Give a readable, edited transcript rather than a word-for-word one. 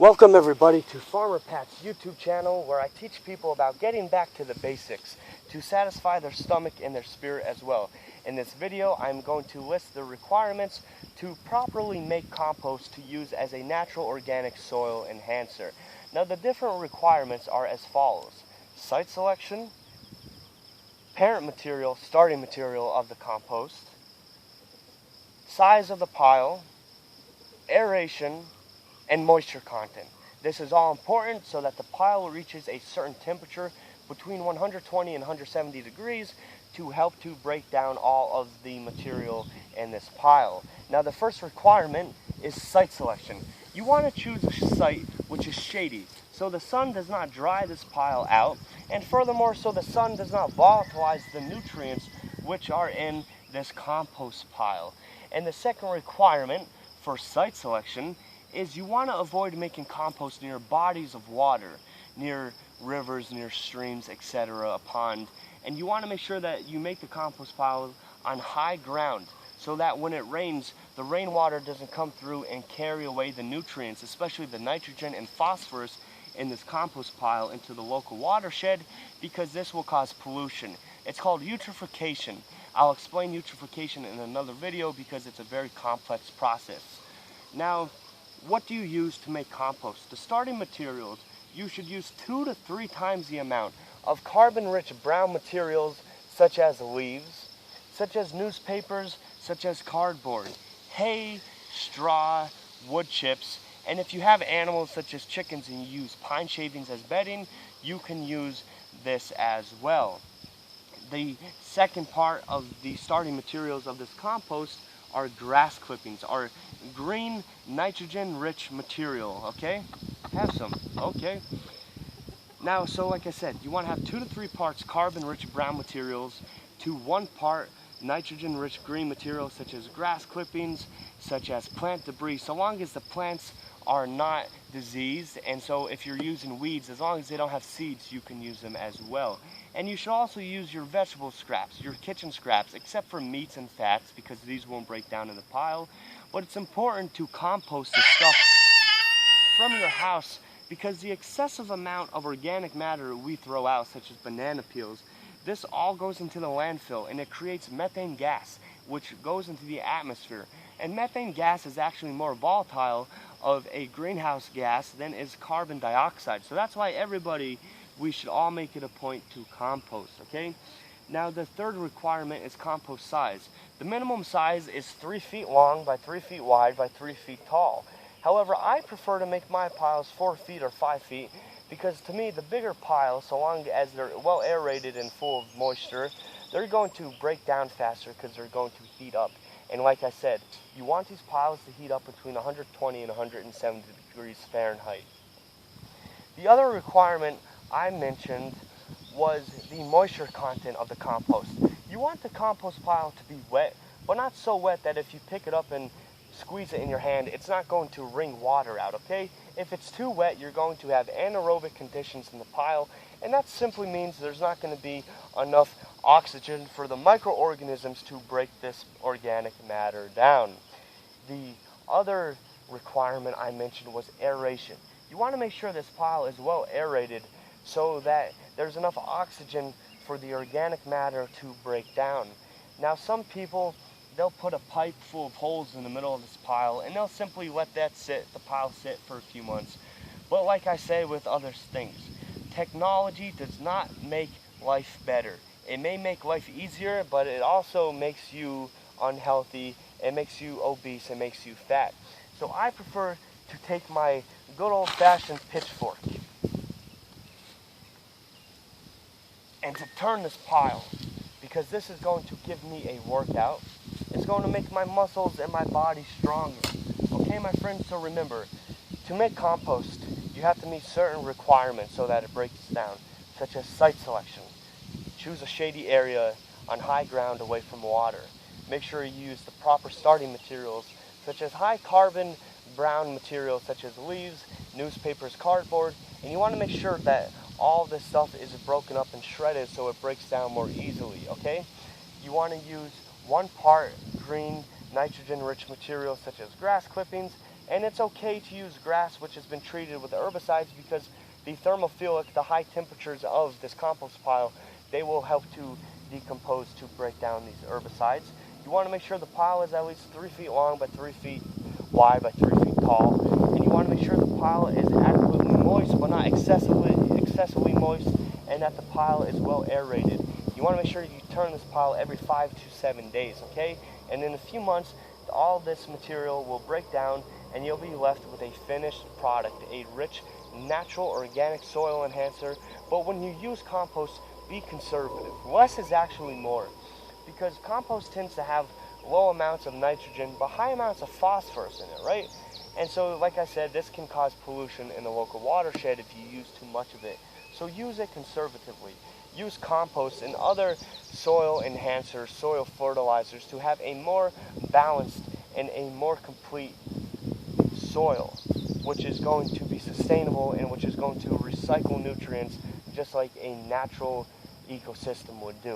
Welcome everybody to Farmer Pat's YouTube channel, where I teach people about getting back to the basics to satisfy their stomach and their spirit as well. In this video, I'm going to list the requirements to properly make compost to use as a natural organic soil enhancer. Now the different requirements are as follows: site selection, parent material, starting material of the compost, size of the pile, aeration, and moisture content. This is all important so that the pile reaches a certain temperature between 120 and 170 degrees to help to break down all of the material in this pile. Now the first requirement is site selection. You want to choose a site which is shady, so the sun does not dry this pile out, and furthermore so the sun does not volatilize the nutrients which are in this compost pile. And the second requirement for site selection is you want to avoid making compost near bodies of water, near rivers, near streams, etc., a pond. And you want to make sure that you make the compost pile on high ground so that when it rains, the rainwater doesn't come through and carry away the nutrients, especially the nitrogen and phosphorus in this compost pile, into the local watershed, because this will cause pollution. It's called eutrophication. I'll explain eutrophication in another video because it's a very complex process. Now, what do you use to make compost? The starting materials, you should use 2 to 3 times the amount of carbon-rich brown materials such as leaves, such as newspapers, such as cardboard, hay, straw, wood chips, and if you have animals such as chickens and you use pine shavings as bedding, you can use this as well. The second part of the starting materials of this compost are grass clippings, are green, nitrogen-rich material, okay? Have some, okay? Now, so like I said, you want to have 2 to 3 parts carbon-rich brown materials to 1 part nitrogen-rich green materials, such as grass clippings, such as plant debris, so long as the plants are not diseased. And so if you're using weeds, as long as they don't have seeds, you can use them as well. And you should also use your vegetable scraps, your kitchen scraps, except for meats and fats, because these won't break down in the pile. But it's important to compost the stuff from your house, because the excessive amount of organic matter we throw out, such as banana peels, this all goes into the landfill and it creates methane gas, which goes into the atmosphere. And methane gas is actually more volatile of a greenhouse gas than is carbon dioxide. So that's why we should all make it a point to compost, okay? Now the third requirement is compost size. The minimum size is 3 feet long by 3 feet wide by 3 feet tall. However, I prefer to make my piles 4 feet or 5 feet, because to me the bigger piles, so long as they're well aerated and full of moisture, they're going to break down faster because they're going to heat up. And like I said, you want these piles to heat up between 120 and 170 degrees Fahrenheit. The other requirement I mentioned was the moisture content of the compost. You want the compost pile to be wet, but not so wet that if you pick it up and squeeze it in your hand, it's not going to wring water out, okay? If it's too wet, you're going to have anaerobic conditions in the pile, and that simply means there's not going to be enough oxygen for the microorganisms to break this organic matter down. The other requirement I mentioned was aeration. You want to make sure this pile is well aerated so that there's enough oxygen for the organic matter to break down. Now some people, they'll put a pipe full of holes in the middle of this pile and they'll simply let that the pile sit for a few months. But like I say with other things, technology does not make life better. It may make life easier, but it also makes you unhealthy, it makes you obese, it makes you fat. So I prefer to take my good old-fashioned pitchfork and to turn this pile, because this is going to give me a workout. It's going to make my muscles and my body stronger. Okay, my friends, so remember, to make compost, you have to meet certain requirements so that it breaks down, such as site selection. Choose a shady area on high ground away from water. Make sure you use the proper starting materials, such as high carbon brown materials such as leaves, newspapers, cardboard, and you want to make sure that all this stuff is broken up and shredded so it breaks down more easily, okay? You want to use 1 part green, nitrogen-rich materials such as grass clippings, And it's okay to use grass which has been treated with herbicides, because the thermophilic, the high temperatures of this compost pile, they will help to decompose to break down these herbicides. You want to make sure the pile is at least 3 feet long by 3 feet wide by 3 feet tall. And you want to make sure the pile is adequately moist, but not excessively moist, and that the pile is well aerated. You want to make sure you turn this pile every 5 to 7 days, okay? And in a few months, all this material will break down, and you'll be left with a finished product, a rich, natural, organic soil enhancer. But when you use compost, be conservative. Less is actually more, because compost tends to have low amounts of nitrogen but high amounts of phosphorus in it, right? And so, like I said, this can cause pollution in the local watershed if you use too much of it. So use it conservatively. Use compost and other soil enhancers, soil fertilizers, to have a more balanced and a more complete soil, which is going to be sustainable and which is going to recycle nutrients just like a natural ecosystem would do.